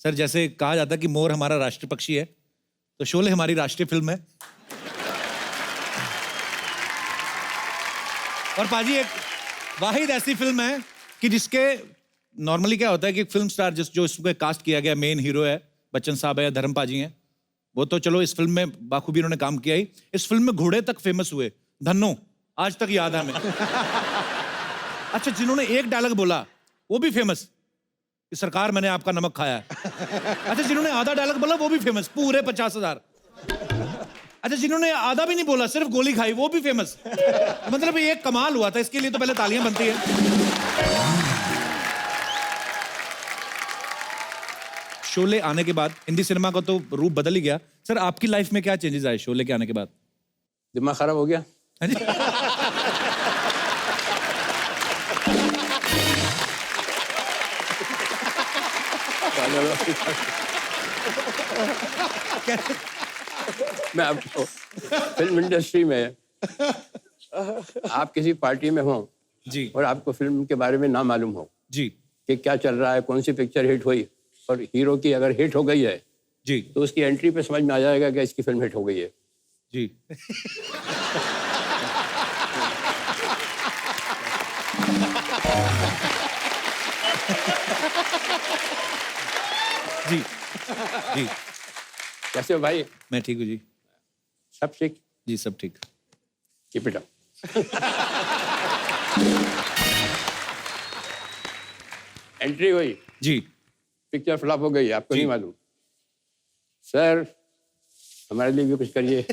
Sir जैसे कहा जाता है कि मोर हमारा राष्ट्रीय पक्षी है, तो शोले हमारी राष्ट्रीय फिल्म है। और पाजी एक वाहिद ऐसी फिल्म है कि जिसके नॉर्मली क्या होता है कि फिल्म स्टार जो इसको कास्ट किया गया, मेन हीरो है बच्चन साहब है या धर्म पाजी हैं, वो तो चलो इस फिल्म में बाखूबी उन्होंने काम किया ही। इस फिल्म में घोड़े तक फेमस हुए, धन्नो आज तक याद है हमें। अच्छा, जिन्होंने एक डायलॉग बोला वो भी फेमस कि सरकार मैंने आपका नमक खाया है। अच्छा, जिन्होंने आधा डायलॉग बोला वो भी फेमस, पूरे 50,000। अच्छा, जिन्होंने आधा भी नहीं बोला, सिर्फ गोली खाई, वो भी फेमस। मतलब ये एक कमाल हुआ था, इसके लिए तो पहले तालियां बनती है। शोले आने के बाद हिंदी सिनेमा का तो रूप बदल ही गया। सर आपकी लाइफ में क्या चेंजेस आए शोले के आने के बाद? दिमाग खराब हो गया। मैं आपको फिल्म इंडस्ट्री में आप किसी पार्टी में हो जी, और आपको फिल्म के बारे में ना मालूम हो जी, कि क्या चल रहा है, कौन सी पिक्चर हिट हुई, और हीरो की अगर हिट हो गई है जी, तो उसकी एंट्री पे समझ में आ जाएगा कि इसकी फिल्म हिट हो गई है। जी। जी, जी। कैसे हो भाई? मैं ठीक हूँ जी। सब ठीक? जी सब ठीक। Keep it up. एंट्री हुई, जी, पिक्चर फ्लॉप हो गई, आपको जी। नहीं मालूम। सर हमारे लिए भी कुछ करिए।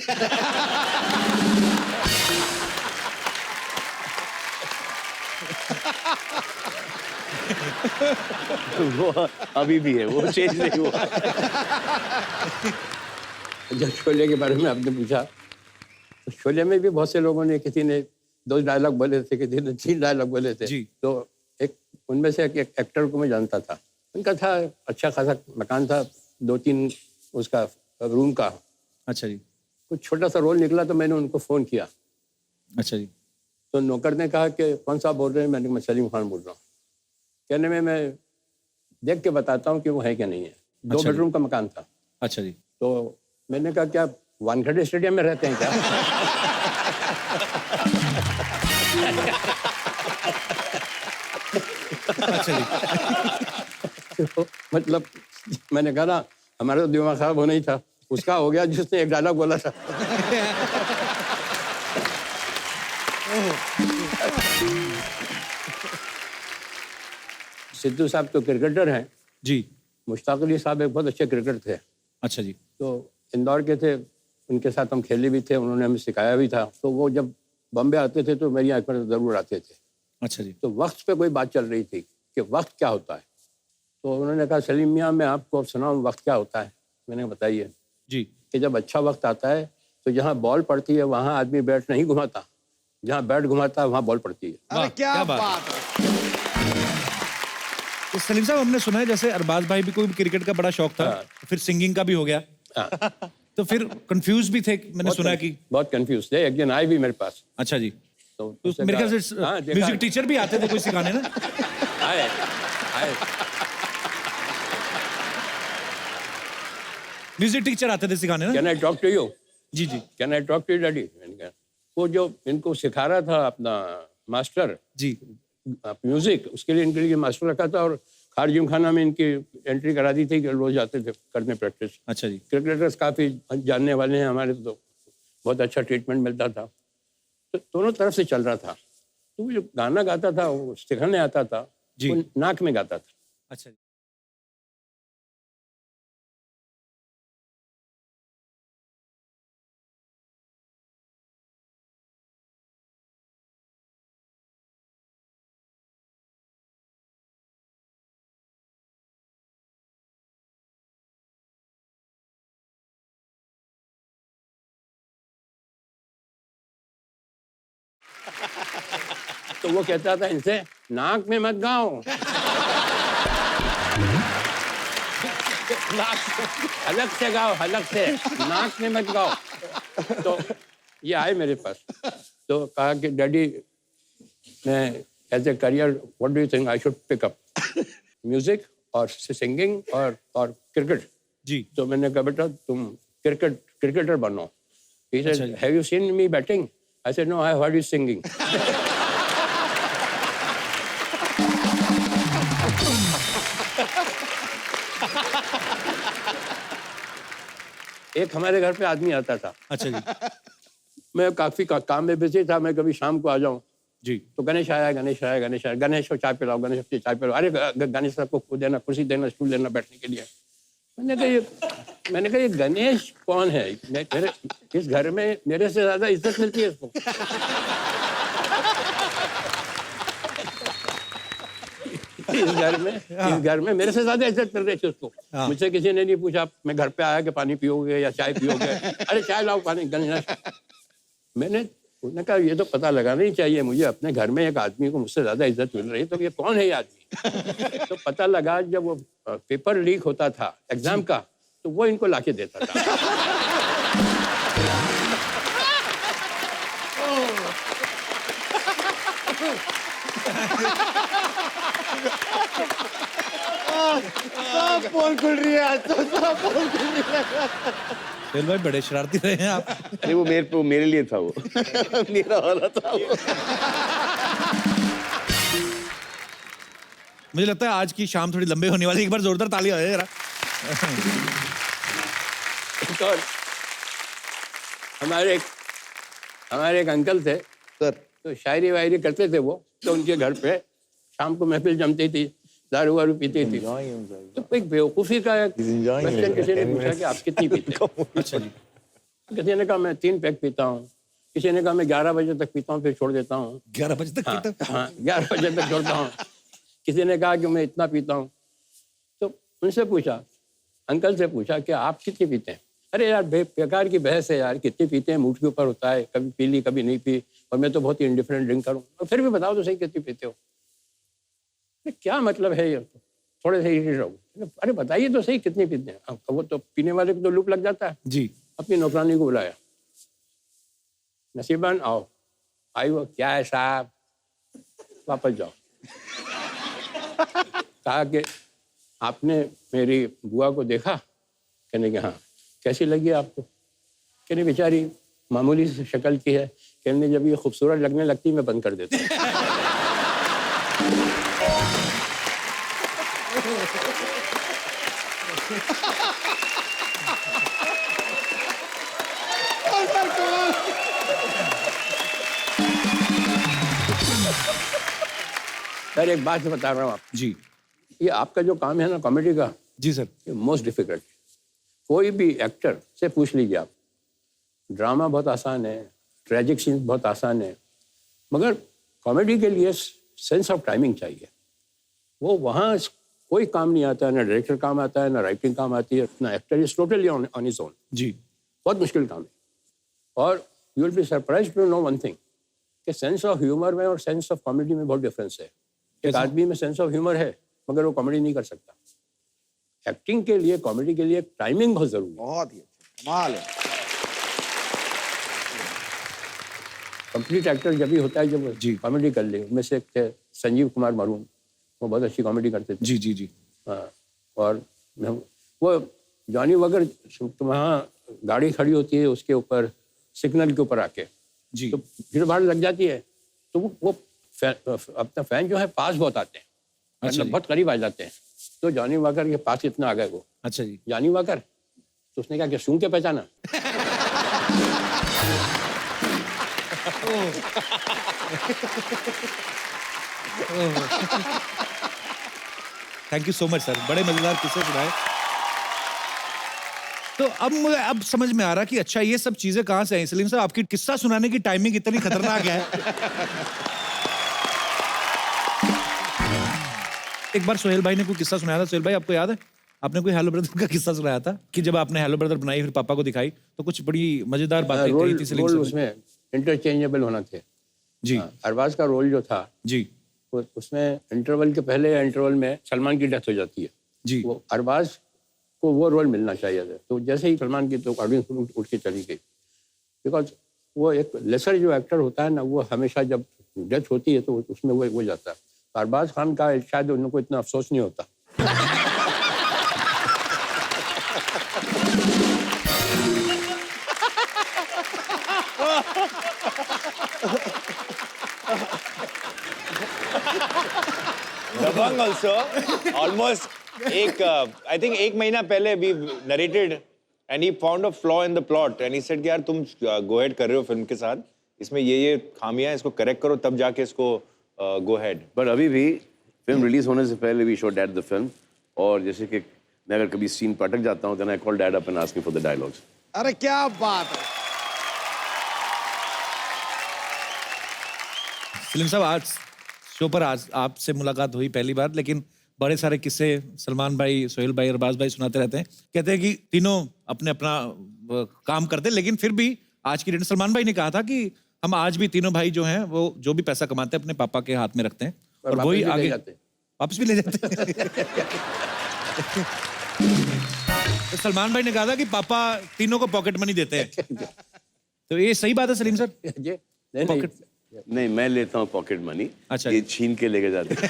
वो अभी भी है, वो चेंज नहीं हुआ। जब शोले के बारे में आपने पूछा, तो शोले में भी बहुत से लोगों ने, किसी ने 2 डायलॉग बोले थे, किसी ने 3 डायलॉग बोले थे। जी। तो एक उनमें से एक एक्टर को मैं जानता था। उनका था अच्छा खासा मकान था, 2-3 उसका रूम का। अच्छा जी, कुछ छोटा सा रोल निकला तो मैंने उनको फ़ोन किया। अच्छा जी, तो नौकर ने कहा कि कौन सा बोल रहे हैं? मैंने कहा मैं सलीम खान बोल रहा हूँ। कहने में मैं देख के बताता हूँ कि वो है क्या नहीं है। 2 अच्छा जी। बेडरूम का मकान था। अच्छा जी। तो मैंने कहा क्या वानखेड़े स्टेडियम में रहते हैं क्या? अच्छा जी। तो मतलब मैंने कहा ना, हमारा तो दिमाग खराब होना ही था, उसका हो गया जिसने एक डायलॉग बोला था। सिद्धू साहब तो क्रिकेटर हैं, जी, मुश्ताक अली साहब एक बहुत अच्छे क्रिकेटर थे। अच्छा जी, तो इंदौर के थे, उनके साथ हम खेले भी थे, उन्होंने हमें सिखाया भी था। तो वो जब बॉम्बे आते थे तो मेरी आँख पर ज़रूर आते थे। अच्छा जी, तो वक्त पे कोई बात चल रही थी कि वक्त क्या होता है। तो उन्होंने कहा सलीम मियाँ मैं आपको सुनाऊँ वक्त क्या होता है? मैंने कहा बताइए। जी, कि जब अच्छा वक्त आता है तो जहाँ बॉल पड़ती है वहाँ आदमी बैट नहीं घुमाता, जहाँ बैट घुमाता है वहाँ बॉल पड़ती है। वाह, अरे क्या बात बात है। तो सलीम साहब हमने सुना है जैसे अरबाज भाई भी कोई क्रिकेट का बड़ा शौक था, हाँ। फिर सिंगिंग का भी हो गया, हाँ, तो फिर कंफ्यूज भी थे, मैंने सुना है कि बहुत कंफ्यूज थे। एक दिन आए भी मेरे पास। अच्छा जी, तो तो उसने मेरे कहा- ख्याल से हाँ, देखा म्यूजिक है। टीचर भी आते थे कोई सिखाने ना। आए आए म्यूजिक टीचर आते थे सिखाने ना। Can I talk to you? जी जी, can I talk to you daddy? मैंने कहा वो जो इनको सिखा रहा था अपना मास्टर जी, म्यूजिक, उसके लिए इनके लिए मास्टर रखा था, और खारजिम खाना में इनकी एंट्री करा दी थी कि रोज जाते थे करने प्रैक्टिस। अच्छा जी, क्रिकेटर्स काफ़ी जानने वाले हैं हमारे, तो बहुत अच्छा ट्रीटमेंट मिलता था। तो दोनों तरफ से चल रहा था। तो वो जो गाना गाता था, वो सिखाने आता था, जी। वो नाक में गाता था। अच्छा जी। तो वो कहता था इनसे, नाक में मत गाओ, अलग से गाओ, अलग से, नाक में मत गाओ। तो ये आए मेरे पास, तो कहा कि डैडी मैं as a career what do you think I should pick up, music और सिंगिंग और क्रिकेट। जी। तो मैंने कहा बेटा तुम क्रिकेटर बनो। He अच्छा said, ji. have you seen me batting? I said, no, I have heard you singing. एक हमारे घर पे आदमी आता था। अच्छा जी। मैं काफी काम में बिजी था, मैं कभी शाम को आ जाऊं जी। तो गणेश आया, गणेश आया, गणेश आया, गणेश को चाय पिलाओ, गणेश को चाय पिलाओ। अरे गणेश साहब को देना, कुर्सी देना, स्टूल देना बैठने के लिए। मैंने कहा ये गणेश कौन है? मेरे इस घर में मेरे से ज्यादा इज्जत मिलती है इसको। इस घर में मेरे से ज्यादा इज्जत मिल रही थी उसको। हाँ। मुझसे किसी ने नहीं पूछा मैं घर पे आया कि पानी पियोगे या चाय पियोगे। अरे चाय लाओ, पानी। गणेश उन्होंने कहा ये तो पता लगाना ही चाहिए मुझे, अपने घर में एक आदमी को मुझसे ज्यादा इज्जत मिल रही है, तो ये कौन है ये आदमी? तो पता लगा जब वो पेपर लीक होता था एग्जाम का, तो वो इनको लाके देता था। पोल खुल रही है आज तो, सब पोल खुल रही है। सोहेल भाई बड़े शरारती रहे हैं आप। नहीं वो मेरे लिए था वो। मेरा वाला था वो। मुझे लगता है आज की शाम थोड़ी लंबी होने वाली है। एक बार जोरदार ताली हो जाए जरा। तो हमारे एक अंकल थे सर तो शायरी वायरी करते थे वो, तो उनके घर पे शाम को महफिल जमती थी, दारू वारू पीती थी। तो एक बेवकूफ़ी का क्वेश्चन किसी ने पूछा कि आप कितनी पीते हैं? अच्छा जी। किसी ने कहा मैं 3 पैक पीता हूँ, किसी ने कहा मैं 11 बजे तक पीता हूँ फिर छोड़ देता हूँ। 11 बजे तक हाँ, पीता? हाँ 11 बजे तक छोड़ता हूँ। किसी ने कहा कि मैं इतना पीता हूँ। तो उनसे पूछा, अंकल से पूछा कि आप कितनी पीते हैं? अरे यार बेकार की बहस है यार, कितनी पीते हैं मूड के ऊपर होता है, कभी पी ली कभी नहीं पी, और मैं तो बहुत ही इंडिफरेंट ड्रिंक करूँ। और फिर भी बताओ तो सही कितनी पीते हो? क्या मतलब है ये? थोड़े से इरिटेट हो। अरे बताइए तो सही कितनी पीते हैं? वो तो पीने वाले को तो लूप लग जाता है। जी। अपनी नौकरानी को बुलाया, नसीबन आओ। आई वो, क्या है साहब? वापस जाओ। कहा कि आपने मेरी बुआ को देखा? कहने के हाँ। कैसी लगी आपको? कहने बेचारी मामूली सी शक्ल की है, कहने जब ये खूबसूरत लगने लगती मैं बंद कर देता हूँ। सर एक बात बता रहा हूँ आप जी। ये आपका जो काम है ना कॉमेडी का, जी सर। ये मोस्ट डिफिकल्ट। कोई भी एक्टर से पूछ लीजिए आप, ड्रामा बहुत आसान है, ट्रेजिक सीन बहुत आसान है, मगर कॉमेडी के लिए सेंस ऑफ टाइमिंग चाहिए। वो वहाँ कोई काम नहीं आता है, ना डायरेक्टर काम आता है, ना राइटिंग काम आती है, ना actor is totally on his own. जी। बहुत मुश्किल काम है। और you will be surprised to know one thing कि सेंस ऑफ ह्यूमर में और सेंस ऑफ कॉमेडी में बहुत डिफरेंस है। एक आदमी में सेंस ऑफ ह्यूमर है मगर वो कॉमेडी नहीं कर सकता। एक्टिंग के लिए, कॉमेडी के लिए टाइमिंग बहुत जरूरी है। बहुत ही अच्छा, कमाल है। कंप्लीट एक्टर जब भी होता है जब जी। कॉमेडी कर ले। उनमें से एक थे संजीव कुमार मरून, वो बहुत अच्छी कॉमेडी करते थे। जी जी जी। हाँ, और वो जॉनी वगर वहाँ गाड़ी खड़ी होती है उसके ऊपर सिग्नल के ऊपर आके, जी। तो भीड़ भाड़ लग जाती है, तो वो अपना फैन जो है पास बहुत आते हैं, अच्छा मतलब जी। बहुत करीब आ जाते हैं। तो जॉनी वॉकर के पास इतना आ गए वो, अच्छा जी। जॉनी वॉकर, तो उसने कहा कि सूंघ के पहचाना। Thank you so much sir, बड़े मजेदार किस्से सुनाए। तो अब मुझे अब समझ में आ रहा कि अच्छा ये सब चीजें कहाँ से आई। सलीम साहब आपकी किस्सा सुनाने की टाइमिंग इतनी खतरनाक है। एक बार सोहेल भाई ने कोई किस्सा सुनाया था। सोहेल भाई आपको याद है? आपने कोई हेलो ब्रदर का किस्सा सुनाया था कि जब आपने हेलो ब्रदर बनाई फिर पापा को दिखाई तो कुछ बड़ी मजेदार बातें कही थी सलीम रोल साहब ने। उसमें इंटरचेंजेबल होना थे। जी अरबाज का रोल जो था जी उसमें इंटरवल के पहले या इंटरवल में सलमान की डेथ हो जाती है। जी। वो अरबाज को वो रोल मिलना चाहिए था। तो जैसे ही सलमान की तो ऑडियंस उठ के चली गई, बिकॉज वो एक लेसर जो एक्टर होता है ना, वो हमेशा जब डेथ होती है तो उसमें वो जाता है। अरबाज खान का शायद उनको इतना अफसोस नहीं होता। दबंग also almost एक I think एक महीना पहले we narrated and he found a flaw in the plot and he said कि यार तुम go ahead कर रहे हो फिल्म के साथ, इसमें ये खामियां, इसको करेक्ट करो तब जाके इसको go ahead. बट अभी भी फिल्म रिलीज होने से पहले we show dad the film, और जैसे कि मैं अगर कभी सीन पर अटक जाता हूँ then I call dad up and ask him for the dialogues. अरे क्या बात है. सलीम साहब, आज शो पर आज आपसे मुलाकात हुई पहली बार, लेकिन बड़े सारे किस्से सलमान भाई, सोहेल भाई, अरबाज भाई सुनाते रहते हैं. कहते हैं कि तीनों अपने अपना काम करते हैं, लेकिन फिर भी आज की डेट में सलमान भाई ने कहा था कि हम आज भी तीनों भाई जो हैं वो जो भी पैसा कमाते हैं अपने पापा के हाथ में रखते हैं और वही आगे वापस भी ले जाते हैं. तो सलमान भाई ने कहा था कि पापा तीनों को पॉकेट मनी देते हैं. तो ये सही बात है सलीम सर? ये नहीं, नहीं, मैं लेता हूँ पॉकेट मनी. अच्छा. ये छीन के लेके जाते हैं.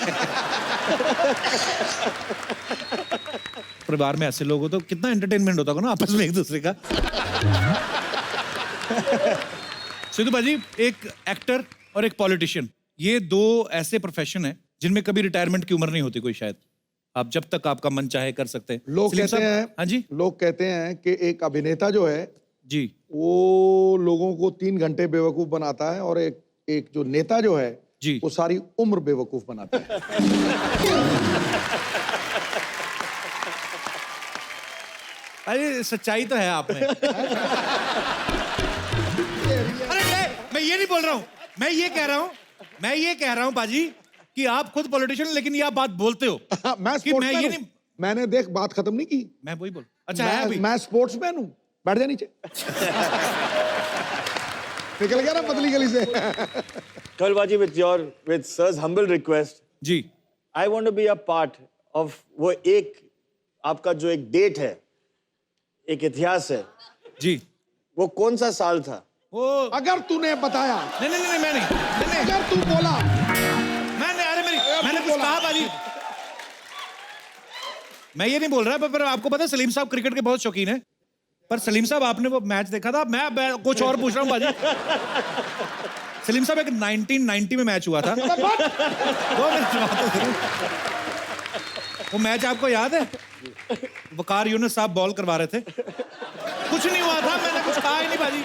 परिवार में ऐसे लोग हो तो कितना एंटरटेनमेंट होता होगा ना आपस में एक दूसरे का. सिद्धू भाजी, एक एक्टर और एक पॉलिटिशियन, ये दो ऐसे प्रोफेशन है जिनमें कभी रिटायरमेंट की उम्र नहीं होती कोई. शायद आप जब तक आपका मन चाहे कर सकते हैं. लोग सलीम कहते साहब, हैं, हाँ जी लोग कहते हैं कि एक अभिनेता जो है जी, वो लोगों को 3 घंटे बेवकूफ बनाता है, और एक जो नेता जो है जी, वो सारी उम्र बेवकूफ बनाता है. अरे सच्चाई तो है आप में. अरे मैं ये नहीं बोल रहा हूँ, मैं ये कह रहा हूँ बाजी कि आप खुद पॉलिटिशियन, लेकिन ये आप बात बोलते हो मैं कि मैं ये स्पोर्ट्समैन नहीं. हूँ. मैंने देख बात खत्म नहीं की. मैं वही बोल. अच्छा है अभी. मैं स्पोर्ट्समैन हूँ. बैठ जा नीचे. निकल गया ना पतली गली से. Kalbaji, with sir's humble request, ji, I want to be a part of वो एक आपका जो एक डेट है, एक इतिहास है, जी, वो कौन सा साल था? वो अगर तूने बताया, नहीं मैं नहीं. अगर तू बोला, मैंने कुछ कहा बाजी. मैं ये नहीं बोल रहा, पर आपको पता है सलीम साहब क्रिकेट के बहुत शौकीन हैं. पर सलीम साहब, आपने वो मैच देखा था? मैं कुछ और पूछ रहा हूँ बाजी. सलीम साहब, एक 1990 में मैच हुआ था. वो मैच आपको याद है? वकार यूनुस साहब बॉल करवा रहे थे. कुछ नहीं हुआ था, मैंने कुछ कहा ही नहीं बाजी.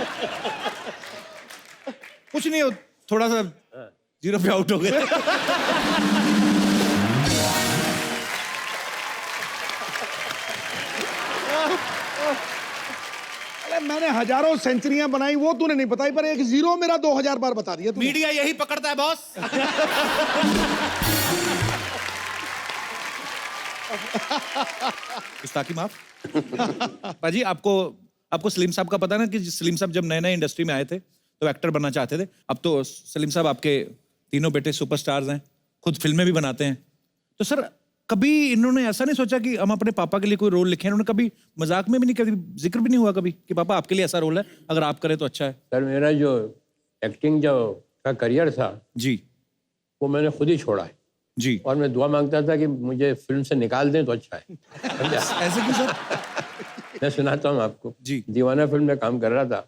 कुछ नहीं, थोड़ा सा 0 पे आउट हो गए. मैंने हजारों सेंचुरियां बनाई, वो तूने नहीं बताई, पर एक 0 मेरा 2000 बार बता दिया तूने. मीडिया यही पकड़ता है बॉस. गुस्ताखी माफ. पाजी, आपको सलीम साहब का पता ना कि सलीम साहब जब नए नए इंडस्ट्री में आए थे तो एक्टर बनना चाहते थे. अब तो सलीम साहब आपके तीनों बेटे सुपरस्टार्स हैं, खुद फिल्में भी बनाते हैं. तो सर, कभी इन्होंने ऐसा नहीं सोचा कि हम अपने पापा के लिए कोई रोल लिखें? इन्होंने कभी मजाक में भी नहीं, कभी जिक्र भी नहीं हुआ कभी कि पापा आपके लिए ऐसा रोल है, अगर आप करें तो अच्छा है? सर, मेरा जो एक्टिंग का करियर था जी, वो मैंने खुद ही छोड़ा है. जी. और मैं दुआ मांगता था कि मुझे फिल्म से निकाल दें तो अच्छा है. ऐसे क्यों सर? मैं सुनाता हूँ आपको. जी. दीवाना फिल्म में काम कर रहा था,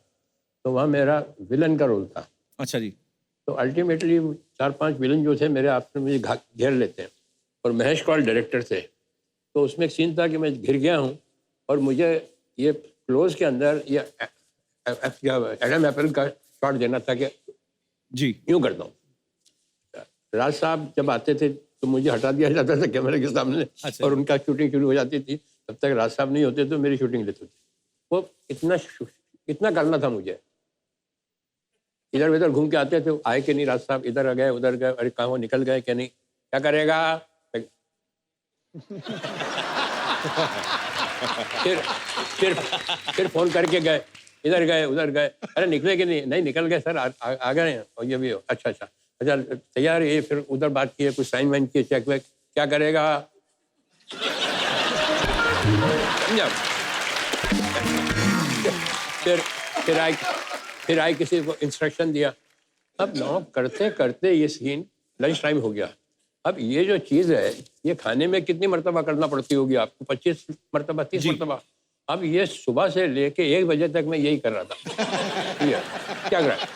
तो वहाँ मेरा विलन का रोल था. अच्छा जी. तो अल्टीमेटली 4-5 विलन जो थे मेरे आपसे मुझे घेर लेते हैं, और महेश कौल डायरेक्टर थे. तो उसमें एक सीन था कि मैं घिर गया हूँ और मुझे ये क्लोज के अंदर ये एडम एप्पल का शॉट देना था कि जी, यूँ करता हूँ. राज साहब जब आते थे तो मुझे हटा दिया जाता था कैमरे के सामने. अच्छा. और उनका शूटिंग शुरू हो जाती थी. तब तक राज साहब नहीं होते तो मेरी शूटिंग लेते थे. वो इतना करना था मुझे. इधर उधर घूम के आते थे, आए कि नहीं राज साहब, इधर गए उधर गए, अरे कहाँ वो निकल गए क्या नहीं, क्या करेगा. फिर फोन करके गए, इधर गए उधर गए, अरे निकले कि नहीं निकल गए सर, आ गए हैं. और ये भी हो, अच्छा तैयार है. फिर उधर बात की, कुछ साइन वाइन किए, चेक वेक, क्या करेगा. फिर आई किसी को इंस्ट्रक्शन दिया. अब नौ करते करते ये सीन लंच टाइम हो गया. अब ये जो चीज़ है ये खाने में कितनी मरतबा करना पड़ती होगी आपको? 25 मरतबा 30 मरतबा. अब ये सुबह से लेके 1 बजे तक मैं यही कर रहा था। ये क्या कर रहा है?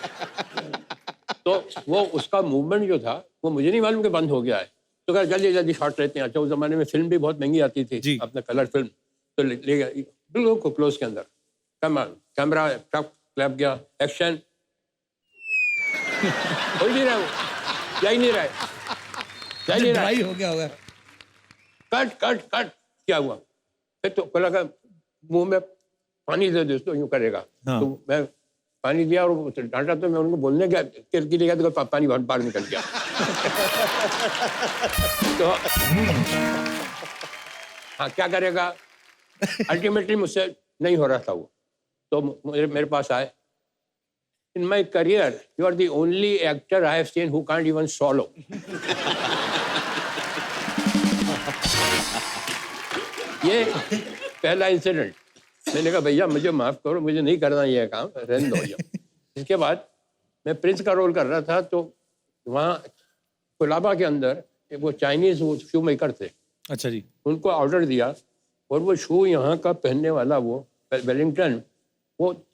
तो वो उसका मूवमेंट जो था वो मुझे नहीं मालूम कि बंद हो गया है। तो कहा जल्दी जल्दी शॉट लेते हैं। अच्छा उस जमाने में फिल्म भी बहुत महंगी आती थी, अपना कलर फिल्म। तो ले गया बिल्कुल को क्लोज के अंदर, कैमरा क्लैप गया, एक्शन। हो ही नहीं रहा, वो जा ही नहीं रहा है, जा ही नहीं रहा है। हो गया होगा। कट कट कट क्या हुआ? फिर तो बोला का मुंह में पानी दे दो, तो यूं करेगा। तो मैं पानी दिया और डांटा, तो मैं उनको बोलने गया के लिए गया तो पानी बहुत बाहर निकल गया। तो हाँ क्या करेगा? अल्टीमेटली मुझसे नहीं हो रहा था वो। तो मेरे पास आए, in my career you are the only actor I have seen who can't even swallow। ये पहला इंसिडेंट। मैंने कहा भैया मुझे माफ करो, मुझे नहीं करना ये काम, रहने दो भैया। इसके बाद मैं प्रिंस का रोल कर रहा था, तो वहाँ कोलाबा के अंदर वो चाइनीज वो शू मेकर थे। अच्छा जी। उनको ऑर्डर दिया और वो शू यहाँ का पहनने वाला वो वेलिंगटन, वो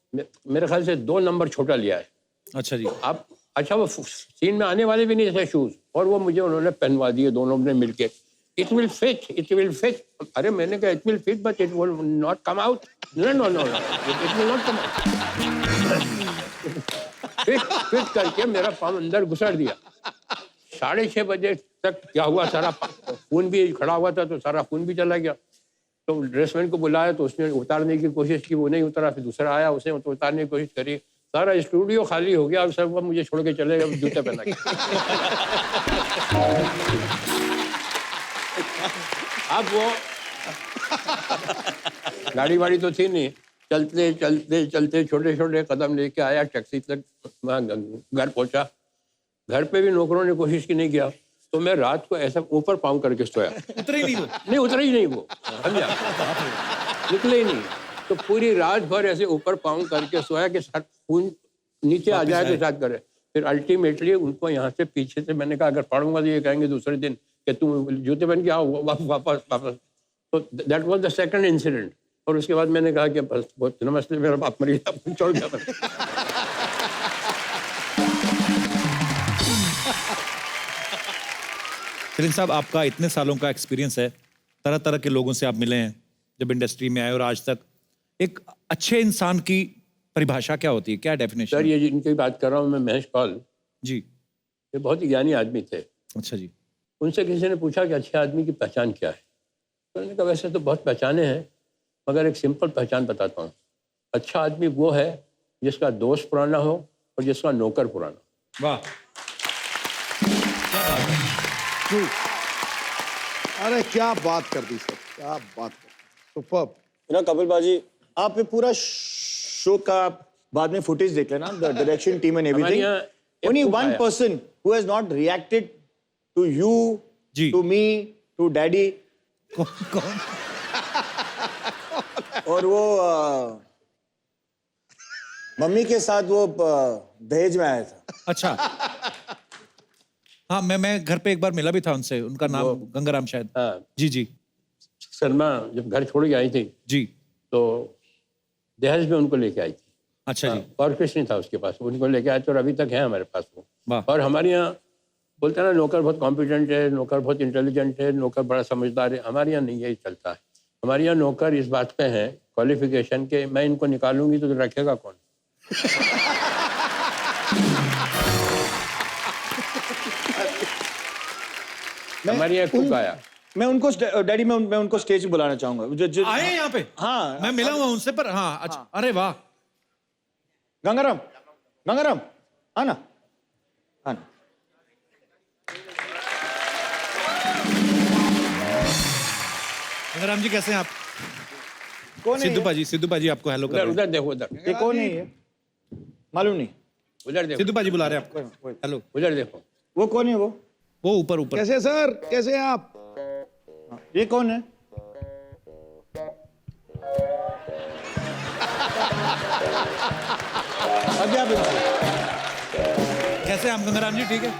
मेरे ख्याल से 2 नंबर छोटा लिया है। अच्छा जी। अब अच्छा वो सीन में आने वाले भी नहीं थे शूज, और वो मुझे उन्होंने पहनवा दिए दोनों ने मिलके। It will fit, it will fit. अरे मैंने कहा it will fit but it will not come out. No no no, it will not come out. Fit करके मेरा पाँव अंदर घुसर दिया। 6:30 बजे तक क्या हुआ, सारा खून भी खड़ा हुआ था, तो सारा खून भी चला गया। तो ड्रेसमैन को बुलाया, तो उसने उतारने की कोशिश की, वो नहीं उतरा। फिर दूसरा आया, उसने तो उतारने की कोशिश करी। सारा स्टूडियो खाली हो गया, और सब मुझे छोड़ के चले गए जूते पहना के। अब वो गाड़ी वाड़ी तो थी नहीं, चलते चलते चलते छोटे छोटे कदम लेके आया, टैक्सी तक वहाँ घर पहुंचा। घर पे भी नौकरों ने कोशिश की, नहीं किया। तो मैं रात को ऐसा ऊपर पाँव करके सोया। उतरे ही नहीं वो? नहीं उतरा ही नहीं वो, समझा, निकले ही नहीं। तो पूरी रात भर ऐसे ऊपर पाँव करके सोया कि खून नीचे आ जाए तो साथ करे। फिर अल्टीमेटली उनको यहाँ से पीछे से मैंने कहा अगर पढ़ूंगा तो ये कहेंगे दूसरे दिन कि तुम जूते पहन के आओ वापस। तो that was the second incident. और उसके बाद मैंने कहा कि बस बहुत नमस्ते, मेरा बाप मर गया, छोड़ गया। प्रिंस साहब, आपका इतने सालों का एक्सपीरियंस है, तरह तरह के लोगों से आप मिले हैं जब इंडस्ट्री में आए और आज तक। एक अच्छे इंसान की परिभाषा क्या होती है, क्या डेफिनेशन? सर ये जिनकी बात कर रहा हूँ मैं, महेश कौल जी, ये बहुत ही ज्ञानी आदमी थे। अच्छा जी। उनसे किसी ने पूछा कि अच्छे आदमी की पहचान क्या है, तो उन्होंने कहा वैसे तो बहुत पहचाने हैं, मगर एक सिंपल पहचान बताता हूँ। अच्छा आदमी वो है जिसका दोस्त पुराना हो और जिसका नौकर पुराना। वाह, अरे क्या बात कर दी सर, क्या बात कर दी। सुपर्ब। ना कपिल बाजी, आप ये पूरा शो का बाद में फुटेज देख लेना, the direction team and everything. Only one person who has not reacted to you, to me, to daddy. कौन? और वो मम्मी के साथ वो दहेज में आया था। अच्छा, हाँ, मैं घर पे एक बार मिला भी था उनसे। उनका नाम गंगाराम शायद। हाँ जी जी। शर्मा जब घर छोड़ के आई थी जी, तो दहेज में उनको लेके आई थी। अच्छा जी। और कुछ नहीं था उसके पास, उनको लेके आए, तो अभी तक है हमारे पास वो। वाह। और हमारे यहाँ बोलते हैं ना नौकर बहुत कॉम्पिटेंट है, नौकर बहुत इंटेलिजेंट है, नौकर बड़ा समझदार है। हमारे यहाँ नहीं यही चलता है। हमारे यहाँ नौकर इस बात पे है क्वालिफिकेशन के, मैं इनको निकालूंगी तो रखेगा कौन? हमारे यहाँ कुक आया। मैं उनको डैडी मैं उनको स्टेज पे बुलाना चाहूंगा। आए यहाँ पे? हाँ, मैं मिला हुआ उनसे, पर हाँ, अच्छा, अरे वाह। गंगाराम, गंगाराम आना, आना। गंगाराम जी कैसे हैं आप? कौन है ये? सिद्धू पाजी आपको हेलो कर रहे हैं। उधर देखो, उधर ये कौन है ये? मालूम नहीं। उधर देखो, सिद्धू पाजी बुला रहे हैं आपको, हेलो। उधर देखो। वो कौन है वो? वो ऊपर ऊपर। कैसे सर, कैसे हैं आप? ये कौन है? अभी आप कैसे हैं आप गंगाराम जी? ठीक है।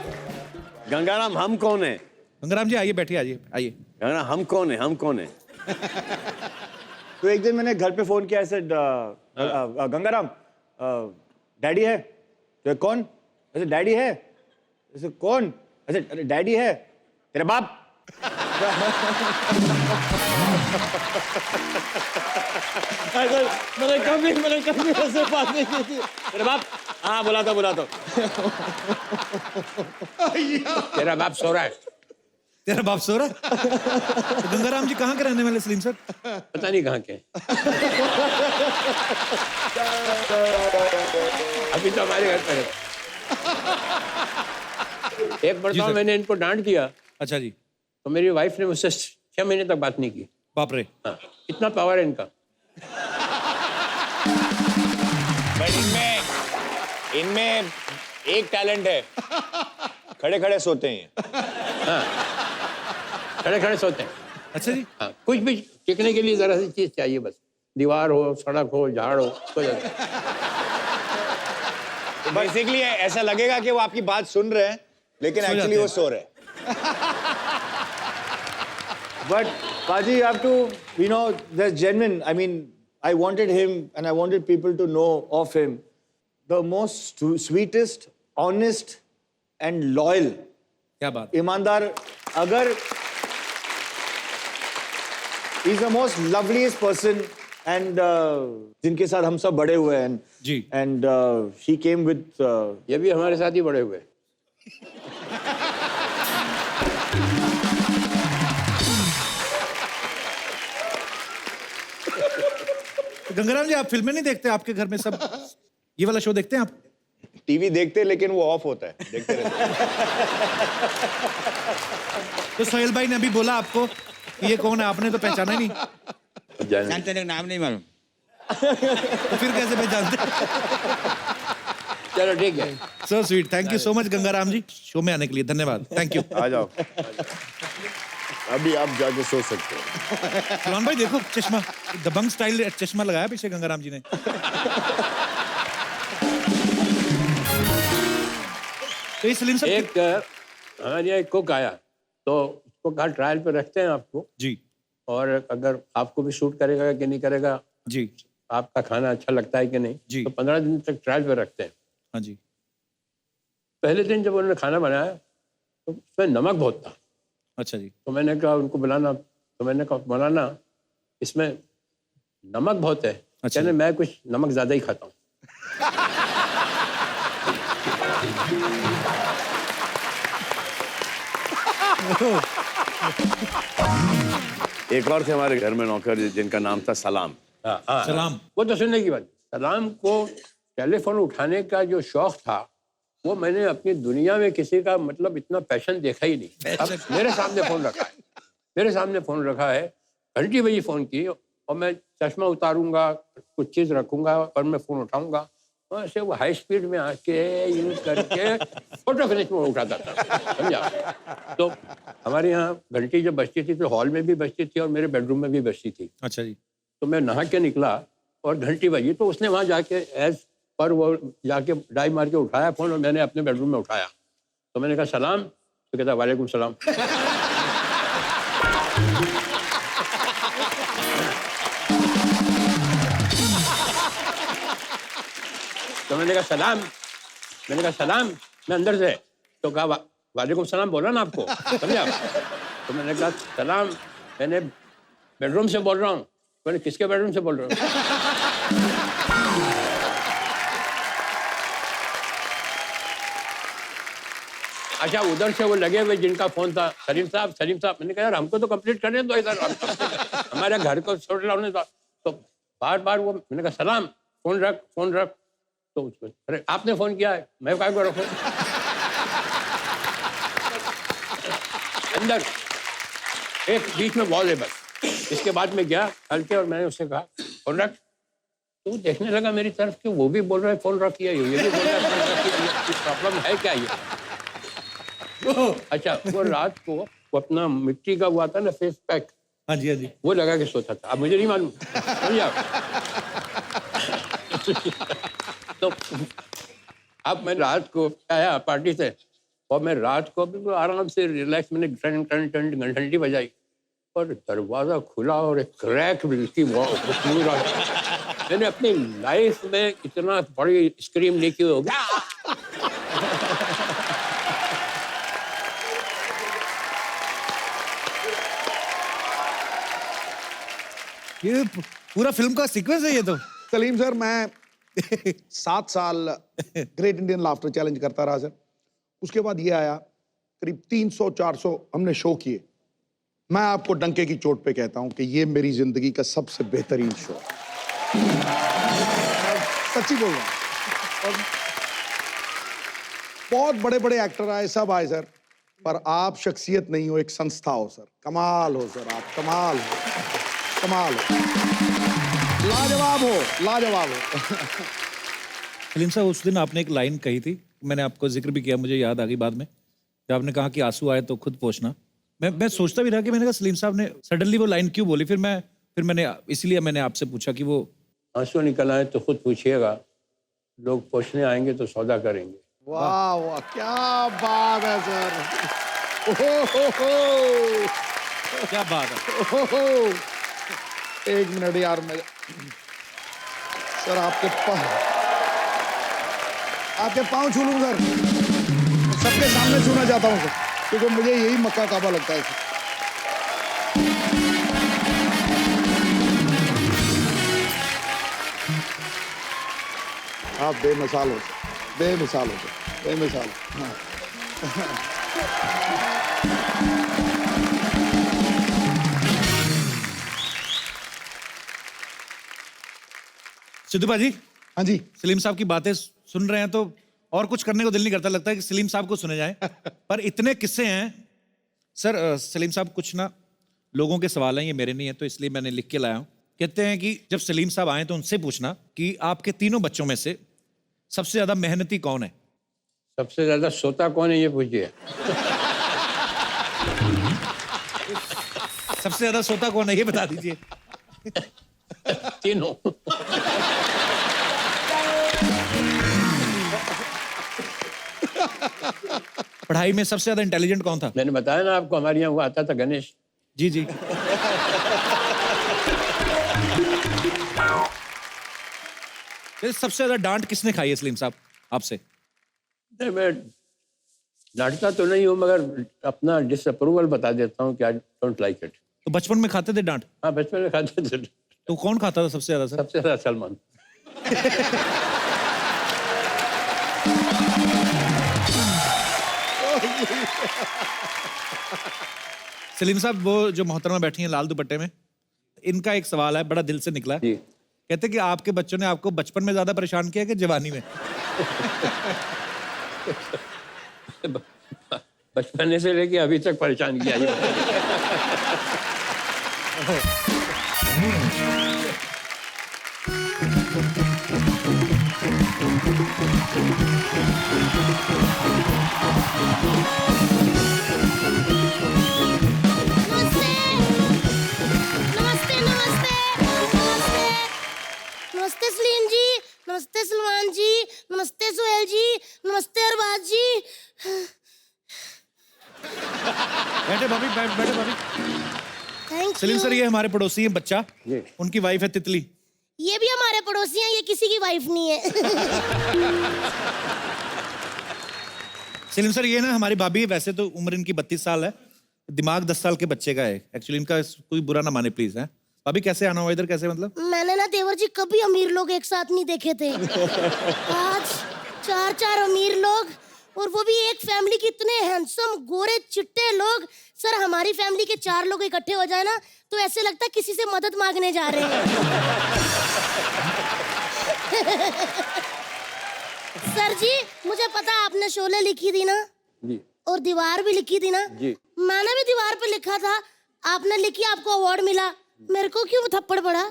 गंगाराम हम कौन है? गंगाराम जी आइए, बैठिए, आइए आइए। गंगाराम हम कौन है? हम कौन है? तो एक दिन मैंने घर पे फोन किया, ऐसे गंगाराम डैडी है? तो कौन? ऐसे डैडी है? ऐसे कौन? ऐसे अरे डैडी है तेरा बाप। मैंने कभी ऐसे बात नहीं की थी। तेरा बाप? हाँ बुला तो तेरा बाप सो रहा है। तेरा बाप सो रहा है? तो गंगाराम जी कहाँ के रहने वाले सलीम सर? पता नहीं कहाँ के। अभी तो हमारे घर पर है। एक मरतबा मैंने इनको डांट दिया अच्छा जी। तो मेरी वाइफ ने मुझसे 6 महीने तक बात नहीं की। बाप रे। हाँ, इतना पावर है इनका। बट इनमें एक टैलेंट है, खड़े खड़े सोते हैं। हाँ, खड़े खड़े सोते हैं। अच्छा जी। हाँ, कुछ भी टिकने के लिए जरा सी चीज चाहिए, बस दीवार हो, सड़क हो, झाड़ हो, तो बेसिकली ऐसा लगेगा कि वो आपकी बात सुन रहे हैं, लेकिन एक्चुअली वो सो रहे हैं। But Paji, you have to, you know, that's genuine. I mean, I wanted him and I wanted people to know of him. The most sweetest, honest and loyal. क्या बात। ईमानदार, अगर he's the most loveliest person and जिनके साथ हम सब बड़े हुए हैं। जी। And he came with ये भी हमारे साथ ही बड़े हुए। गंगाराम जी, आप फिल्में नहीं देखते? आपके घर में सब ये वाला शो देखते हैं आप? टीवी देखते हैं, लेकिन वो ऑफ होता है, देखते रहते हैं। तो सोहेल भाई ने अभी बोला आपको कि ये कौन है, आपने तो पहचाना ही नहीं। जानते हैं, नाम नहीं मालूम। तो फिर कैसे पहचानते? चलो ठीक है। So sweet. Thank you so much Gangaram ji, show में आने के लिए धन्यवाद। Thank you. आ जाओ, अभी आप जाके सो सकते हो। सलमान भाई देखो चश्मा, दबंग स्टाइल चश्मा लगाया पीछे गंगाराम जी ने। तो ये सलीम साहब एक हमारे यहाँ एक कुक आया, तो उसको कहा ट्रायल पे रखते हैं आपको जी। और अगर आपको भी शूट करेगा कि नहीं करेगा, जी। आपका खाना अच्छा लगता है कि नहीं, जी। तो 15 दिन तक ट्रायल पे रखते हैं। हाँ जी। पहले दिन जब उन्होंने खाना बनाया तो उसमें नमक बहुत था। अच्छा जी। तो मैंने कहा उनको बुलाना, तो मैंने कहा बनाना इसमें नमक बहुत है। अच्छा। कहने मैं कुछ नमक ज्यादा ही खाता हूँ। एक और थे हमारे घर में नौकर जिनका नाम था सलाम। हाँ, हाँ, सलाम। वो तो सुनने की बात। सलाम को टेलीफोन उठाने का जो शौक था, वो मैंने अपनी दुनिया में किसी का मतलब इतना पैशन देखा ही नहीं। अब मेरे सामने फोन रखा है, मेरे सामने फोन रखा है, घंटी बजी फोन की और मैं चश्मा उतारूंगा, कुछ चीज रखूंगा और मैं फोन उठाऊंगा, और ऐसे वो हाई स्पीड में आके यूज करके फोटो फिनिश में उठाता था, समझा। तो हमारे यहाँ घंटी जब बजती थी तो हॉल में भी बजती थी और मेरे बेडरूम में भी बजती थी। अच्छा जी। तो मैं नहा के निकला और घंटी बजी, तो उसने वहां जाके एज पर वो जाके डाई मार के उठाया फोन और मैंने अपने बेडरूम में उठाया। तो मैंने कहा सलाम, तो कहता वालेकुम सलाम। तो मैंने कहा सलाम, मैं अंदर से, तो कहा वालेकुम सलाम बोला ना आपको, समझा। तो मैंने कहा सलाम, मैंने बेडरूम से बोल रहा हूँ। मैंने किसके बेडरूम से बोल रहा हूँ? अच्छा, उधर से वो लगे हुए जिनका फोन था, सलीम साहब। मैंने कहा यार हमको तो कंप्लीट करने दो इधर, हमारे घर को छोड़ लाने दो। तो बार बार वो, मैंने कहा सलाम, फोन रख। तो उसको, अरे आपने फोन किया है, मैं काय को रखूं? अंदर एक बीच में वॉल है बस। इसके बाद में गया हल्के और मैंने उससे कहा फोन रख। तो देखने लगा मेरी तरफ कि वो भी बोल रहा है फोन रखिए, ये भी बोल रहा है फोन रखिए, प्रॉब्लम है क्या ये? अच्छा, वो रात को वो अपना मिट्टी का हुआ था ना फेस पैक, हाँ जी, हाँ जी, वो लगा के सोता था। अब मुझे नहीं मालूम, समझा। तो अब मैं रात को आया पार्टी से और मैं रात को बिल्कुल आराम से रिलैक्स, मैंने घंटी बजाई पर दरवाजा खुला और एक क्रैक भी की खुशबू रहा। मैंने अपनी लाइफ में इतना बड़ी स्क्रीम नहीं की होगी। ये पूरा फिल्म का सीक्वेंस है ये तो। सलीम सर, मैं 7 साल ग्रेट इंडियन लाफ्टर चैलेंज करता रहा सर। उसके बाद ये आया, करीब 300-400 हमने शो किए। मैं आपको डंके की चोट पे कहता हूं कि ये मेरी जिंदगी का सबसे बेहतरीन शो है। सच्ची बोल रहा हूं। और बहुत बड़े बड़े एक्टर आए, सब आए सर, पर आप शख्सियत नहीं हो, एक संस्था हो सर। कमाल हो सर, आप कमाल हो, कमाल हो, लाजवाब हो, लाजवाब हो। सलीम साहब, उस दिन आपने एक लाइन कही थी, मैंने आपको जिक्र भी किया, मुझे याद आ गई बाद में, जब आपने कहा कि आंसू आए तो खुद पोंछना। मैं सोचता भी रहा कि मैंने कहा सलीम साहब ने सडनली वो लाइन क्यों बोली। फिर मैंने इसलिए मैंने आपसे पूछा कि वो आंसू निकल आए तो खुद पूछिएगा, लोग पूछने आएंगे तो सौदा करेंगे। वाह वाह, क्या बात है सर। ओहो, क्या बात है। ओहो, एक मिनट यार, मैं सर आपके पाँव छू लूं सर, सबके सामने छूना चाहता हूं सर, क्योंकि मुझे यही मक्का काबा लगता है सर। आप बेमिसाल हो सर, बेमिसाल हो सर, बेमिसाल। हाँ। सिद्धू भाजी, हाँ जी, सलीम साहब की बातें सुन रहे हैं तो और कुछ करने को दिल नहीं करता, लगता है कि सलीम साहब को सुने जाए। पर इतने किस्से हैं सर। सलीम साहब, कुछ ना लोगों के सवाल हैं, ये मेरे नहीं है, तो इसलिए मैंने लिख के लाया हूं। कहते हैं कि जब सलीम साहब आए तो उनसे पूछना कि आपके तीनों बच्चों में से सबसे ज्यादा मेहनती कौन है। सबसे ज्यादा सोता कौन है, ये पूछिए। सबसे ज्यादा सोता कौन है, ये बता दीजिए। तीनों। पढ़ाई में सबसे ज्यादा इंटेलिजेंट कौन था। मैंने बताया ना आपको, हमारे यहाँ वो आता था गणेश। जी जी। सबसे ज्यादा डांट किसने खाई है सलीम साहब आपसे। नहीं, मैं डांटता तो नहीं हूँ, मगर अपना डिसअप्रूवल बता देता हूँ कि आई डोंट लाइक इट। तो बचपन में खाते थे डांट। हाँ, बचपन में खाते थे। तो कौन खाता था सबसे ज्यादा सर। सबसे ज्यादा सलमान। सलीम साहब, वो जो मोहतरमा बैठी हैं लाल दुपट्टे में, इनका एक सवाल है, बड़ा दिल से निकला है। जी। कहते कि आपके बच्चों ने आपको बचपन में ज्यादा परेशान किया कि जवानी में। बचपन से लेके अभी तक परेशान किया है। नमस्ते सलीम जी, नमस्ते सलमान जी, नमस्ते सुहेल जी, नमस्ते अरबाज जी। बैठे भाभी, बैठे भाभी। Thank Salim sir, you. ये हमारे पड़ोसी हैं बच्चा, जी। उनकी वाइफ है तितली। ये भी हमारे पड़ोसी हैं, ये किसी की वाइफ नहीं है। सलीम सर, ये ना हमारी भाभी है, वैसे तो उम्र इनकी 32 साल है, दिमाग 10 साल के बच्चे का है। एक्चुअली इनका कोई बुरा ना माने प्लीज। है भाभी, कैसे आना हुआ इधर, कैसे मतलब। मैंने ना देवर जी कभी अमीर लोग एक साथ नहीं देखे थे। आज 4 अमीर लोग, और वो भी एक फैमिली के इतने हैंडसम गोरे चिट्टे लोग। सर, हमारी फैमिली के 4 लोग इकट्ठे हो जाए ना तो ऐसे लगता है किसी से मदद मांगने जा रहे हैं। सर जी, मुझे पता आपने शोले लिखी थी ना। जी। और दीवार भी लिखी थी ना। जी। मैंने भी दीवार पे लिखा था, आपने लिखी, आपको अवार्ड मिला, मेरे को क्यों थप्पड़ पड़ा।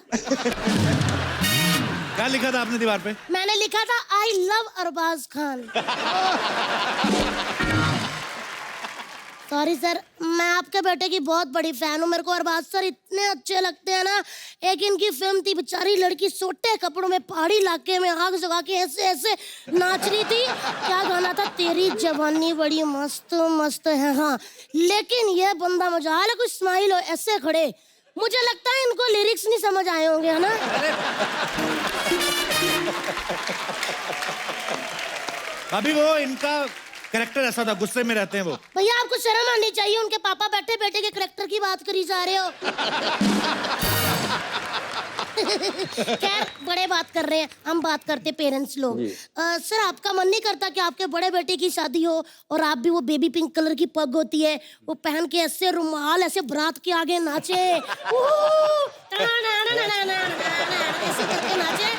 क्या लिखा था आपने दीवार पे। मैंने लिखा था I love Arbaaz Khan. Sorry sir, मैं आपके बेटे की बहुत बड़ी फैन हूँ। मेरे को अरबाज सर इतने अच्छे लगते हैं ना। एक इनकी फिल्म थी, बेचारी लड़की सोटे कपड़ों में पहाड़ी इलाके में आग जगा के ऐसे ऐसे नाच रही थी। क्या गाना था, तेरी जवानी बड़ी मस्त मस्त है। हाँ, लेकिन ये बंदा मजाल है, कुछ स्माइल हो ऐसे खड़े, मुझे लगता है इनको लिरिक्स नहीं समझ आए होंगे, है ना। अभी वो इनका कैरेक्टर ऐसा था, गुस्से में रहते हैं वो। भैया आपको शर्म आनी चाहिए, उनके पापा बैठे बेटे के कैरेक्टर की बात करी जा रहे हो। खैर, बड़े बात कर रहे हैं, हम बात करते पेरेंट्स लोग। सर, आपका मन नहीं करता कि आपके बड़े बेटे की शादी हो और आप भी, वो बेबी पिंक कलर की पग होती है, वो पहन के ऐसे रुमाल ऐसे बारात के आगे नाचे, ऐसे करके नाचे,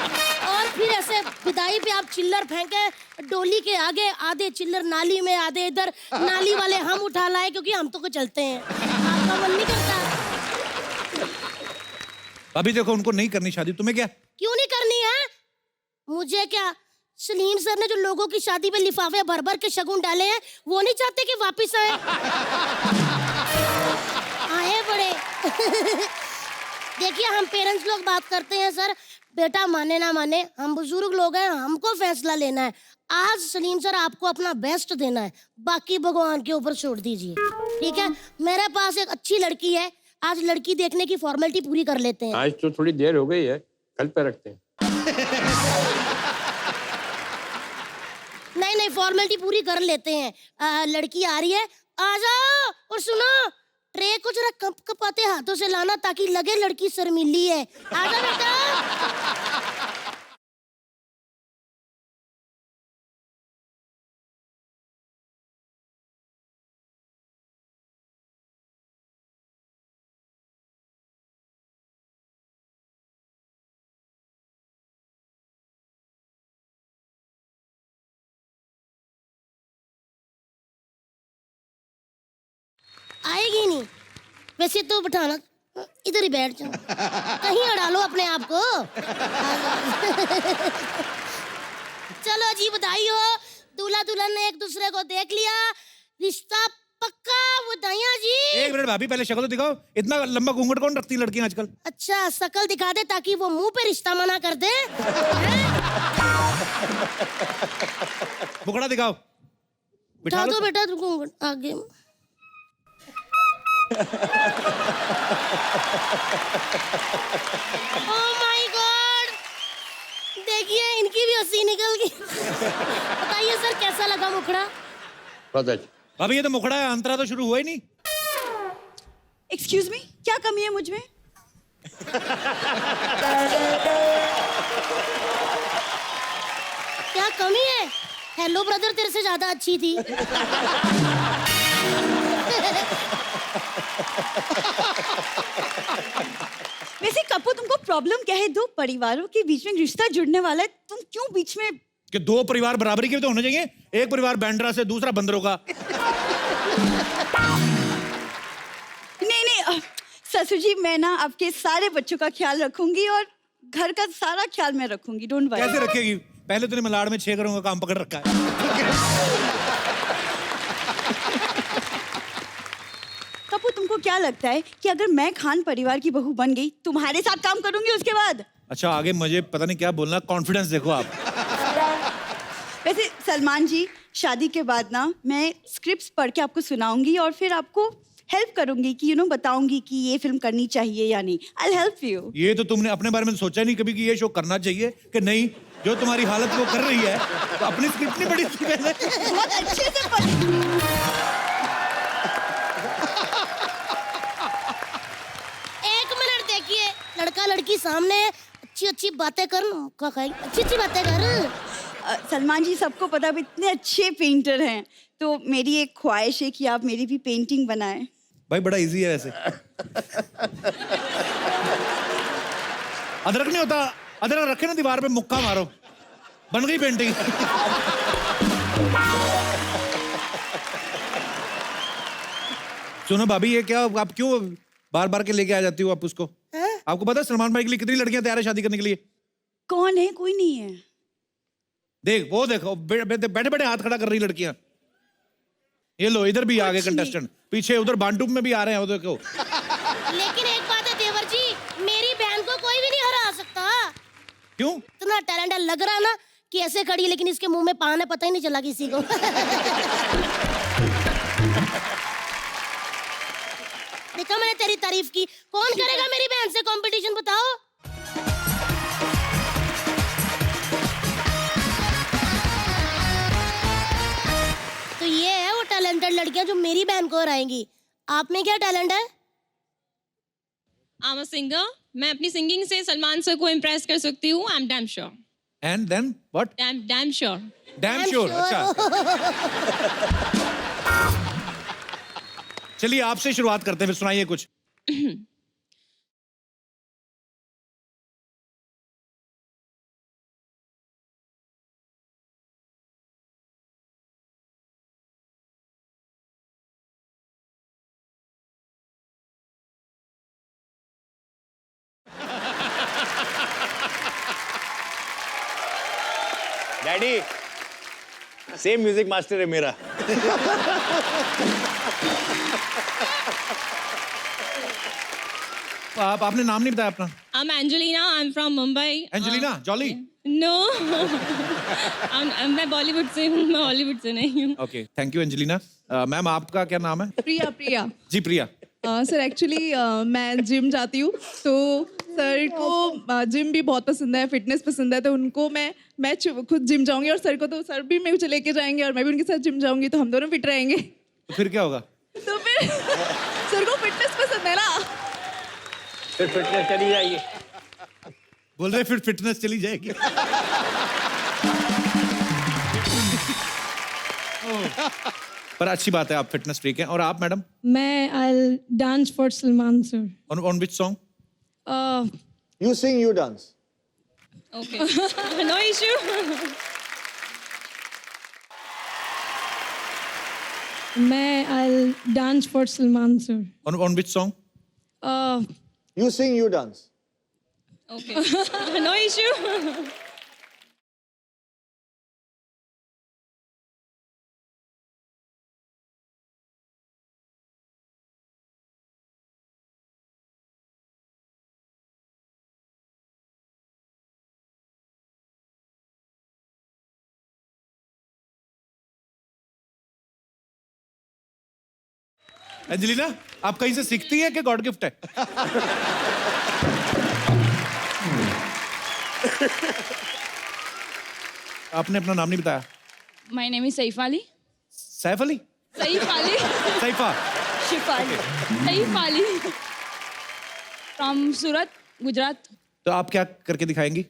और फिर ऐसे विदाई पे आप चिल्लर फेंके डोली के आगे, आधे चिल्लर नाली में, आधे इधर, नाली वाले हम उठा लाए क्योंकि हम तो को चलते हैं। आपका मन नहीं करता? अभी देखो, उनको नहीं करनी शादी, तुम्हें क्या? क्यों नहीं करनी है? मुझे क्या, सलीम सर ने जो लोगों की शादी में लिफाफे भर भर के शगुन डाले हैं, वो नहीं चाहते कि वापस आए? आए बड़े। देखिए, हम पेरेंट्स लोग बात करते हैं सर, बेटा माने ना माने, हम बुजुर्ग लोग हैं, हमको फैसला लेना है। आज सलीम सर आपको अपना बेस्ट देना है, बाकी भगवान के ऊपर छोड़ दीजिए, ठीक है। मेरे पास एक अच्छी लड़की है, आज लड़की देखने की फॉर्मेलिटी पूरी कर लेते हैं। आज तो थोड़ी देर हो गई है, कल पे रखते हैं। नहीं, फॉर्मेलिटी पूरी कर लेते हैं। लड़की आ रही है, आ जाओ। और सुनो, ट्रे को जरा कप कपाते हाथों से लाना ताकि लगे लड़की शर्मीली है। आ जाओ बेटा। आएगी नहीं, वैसे तो बिठाना, इधर ही बैठ जाओ, कहीं अड़ा लो अपने आप को। चलो जी, बधाई हो, दूल्हा दुल्हन ने एक दूसरे को देख लिया, रिश्ता पक्का। बधाइयाँ जी। एक मिनट भाभी, पहले शक्ल तो दिखाओ। इतना लंबा घूंघट कौन रखती है लड़कियां आजकल? अच्छा, शक्ल दिखा दे ताकि वो मुंह पे रिश्ता मना कर दे। मुखड़ा दिखाओ। बिठा दो बेटा घूंघट आगे। Oh my God! देखिए, इनकी भी हंसी निकल गई। बताइए सर, कैसा लगा मुखड़ा? बहुत अच्छा। अभी ये तो मुखड़ा है, अंतरा तो शुरू हुआ ही नहीं। एक्सक्यूज मी, क्या कमी है मुझ में? क्या कमी है? हेलो ब्रदर तेरे से ज्यादा अच्छी थी। वैसे कपू, तुमको प्रॉब्लम क्या है? दो परिवारों के बीच में रिश्ता जुड़ने वाला है, तुम क्यों बीच में? कि दो परिवार बराबरी के तो होने चाहिए। एक परिवार बैंड्रा से, दूसरा बंदरों का। नहीं, ससुर जी, मैं ना आपके सारे बच्चों का ख्याल रखूंगी और घर का सारा ख्याल मैं रखूंगी, डोंट वरी। कैसे रखेगी? पहले तूने मलाड़ में 6 घरों का काम पकड़ रखा है। कपू, तुमको क्या लगता है कि अगर मैं खान परिवार की बहू बन गई, तुम्हारे साथ काम करूंगी उसके बाद? अच्छा, आगे मुझे पता नहीं क्या बोलना, कॉन्फिडेंस देखो आप। वैसे सलमान जी, शादी के बाद ना मैं स्क्रिप्ट्स पढ़ के आपको सुनाऊंगी और फिर आपको हेल्प करूंगी कि बताऊंगी कि ये फिल्म करनी चाहिए या नहीं। I help you. ये तो तुमने अपने बारे में सोचा नहीं कभी कि ये शो करना चाहिए कि नहीं? जो तुम्हारी हालत वो कर रही है, तो अपनी स्क्रिप्ट नहीं पढ़ी थी पहले? बहुत अच्छे से पढ़ी। एक मिनट देखिए, लड़का लड़की सामने है, अच्छी बातें कर, अच्छी बातें कर। सलमान जी, सबको पता आप इतने अच्छे पेंटर हैं, तो मेरी एक ख्वाहिश है कि आप मेरी भी पेंटिंग बनाएं। भाई बड़ा इजी है वैसे। अदरक नहीं होता, अदरक रखे ना दीवार पे, मुक्का मारो, बन गई पेंटिंग। सुनो भाभी, ये क्या आप क्यों बार बार के लेके आ जाती हो आप उसको? आपको पता है सलमान भाई के लिए कितनी लड़कियां तैयार है शादी करने के लिए? कौन है? कोई नहीं है। देख, वो देखो, बैठे बैठे हाथ खड़ा कर रही लड़कियां। ये लो, इधर भी आ गए कुछ नहीं। कंटेस्टेंट, पीछे उधर बांटूप में भी आ रहे हैं, वो देखो। लेकिन एक बात है देवर जी, मेरी बहन को कोई भी नहीं हरा सकता। क्यों? इतना टैलेंट है, लग रहा है ना कि ऐसे खड़ी है, लेकिन इसके मुंह में पान है, पता ही नहीं चला किसी को। देखा मैंने तेरी तारीफ की। कौन करेगा मेरी बहन से कंपटीशन, बताओ। तो ये है वो टैलेंटेड लड़कियां जो मेरी बहन को हराएंगी। आप में क्या टैलेंट है? I am a singer. मैं अपनी सिंगिंग से सलमान सर को इम्प्रेस कर सकती हूँ। I am damn sure. And then what? Damn sure. Damn sure. अच्छा, चलिए आपसे शुरुआत करते हैं, फिर सुनाइए कुछ। डैडी सेम म्यूजिक मास्टर है मेरा। आपने नाम नहीं बताया अपना। I am Angelina. I am from Mumbai. Angelina Jolie? No. मैं बॉलीवुड से हूँ, मैं हॉलीवुड से नहीं हूँ। Okay, thank you Angelina. Ma'am आपका क्या नाम है? प्रिया। प्रिया जी प्रिया। सर एक्चुअली मैं जिम जाती हूँ, तो सर को जिम भी बहुत पसंद है, फिटनेस पसंद है, तो उनको मैं खुद जिम जाऊंगी और सर को तो सर भी मुझे लेके जाएंगे और मैं भी उनके साथ जिम जाऊंगी, तो हम दोनों फिट रहेंगे। तो फिर क्या होगा? तो फिर सर को फिटनेस पसंद है ना, फिर फिटनेस चली जाएगी। बोल रहे फिर फिटनेस चली जाएगी। पर अच्छी बात है, आप फिटनेस फ्रीक हैं। और आप मैडम? मैं I dance for Salman sir. On which song? You sing, you dance. Okay, no issue. मैं I dance for Salman sir. On which song? You sing, you dance. Okay, no issue. Angelina, आप कहीं से सीखती है कि गॉड गिफ्ट है? आपने अपना नाम नहीं बताया। My name is Saif Ali. Saif Ali? Saif Ali. सैफा? शिफाली। सईफ अली। फ्रॉम सूरत, गुजरात। तो आप क्या करके दिखाएंगी?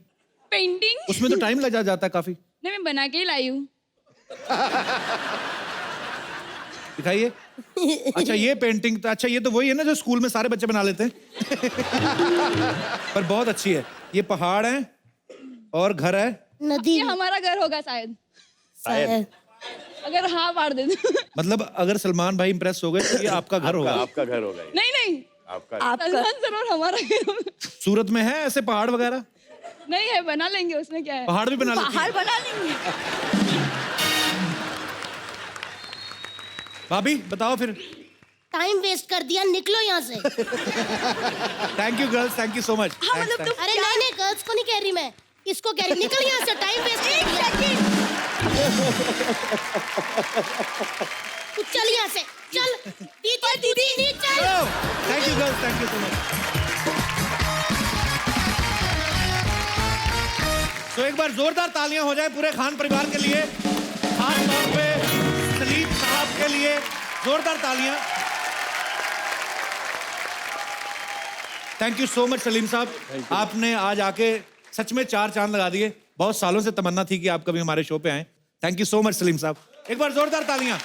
पेंटिंग। उसमें तो टाइम लग जाता है काफी। नहीं, मैं बना के ही लाई हूँ। दिखाइए। अच्छा ये पेंटिंग, तो अच्छा ये तो वही है ना जो स्कूल में सारे बच्चे बना लेते हैं। पर बहुत अच्छी है। ये पहाड़ है और घर है, नदी। ये हमारा घर होगा शायद, शायद। अगर हाँ मार दे तो। मतलब अगर सलमान भाई इंप्रेस हो गए तो ये आपका घर होगा। आपका घर होगा ये। नहीं नहीं, आपका सलमान सर और हमारा घर होगा। सूरत में है ऐसे पहाड़ वगैरह? नहीं है, बना लेंगे, उसमें क्या है। पहाड़ भी बना लेती पहाड़ हैं? बना लेंगे। भाभी बताओ फिर। टाइम वेस्ट कर दिया, निकलो यहाँ से। Thank you girls, thank you so much. हाँ मतलब तुम अरे नहीं नहीं, गर्ल्स को नहीं कह रही मैं, इसको कह रही, निकल यहाँ से, टाइम वेस्ट कर दिया। तू चल यहाँ से, चल। दीदी नहीं, चल। Thank you girls, thank you so much. तो एक बार जोरदार तालियां हो जाए पूरे खान परिवार के लिए, खास तौर पे सलीम साहब के लिए जोरदार तालियां। Thank you so much Salim साहब, आपने आज आके सच में 4 चांद लगा दिए। बहुत सालों से तमन्ना थी कि आप कभी हमारे शो पे आए। Thank you so much Salim साहब, एक बार जोरदार तालियां।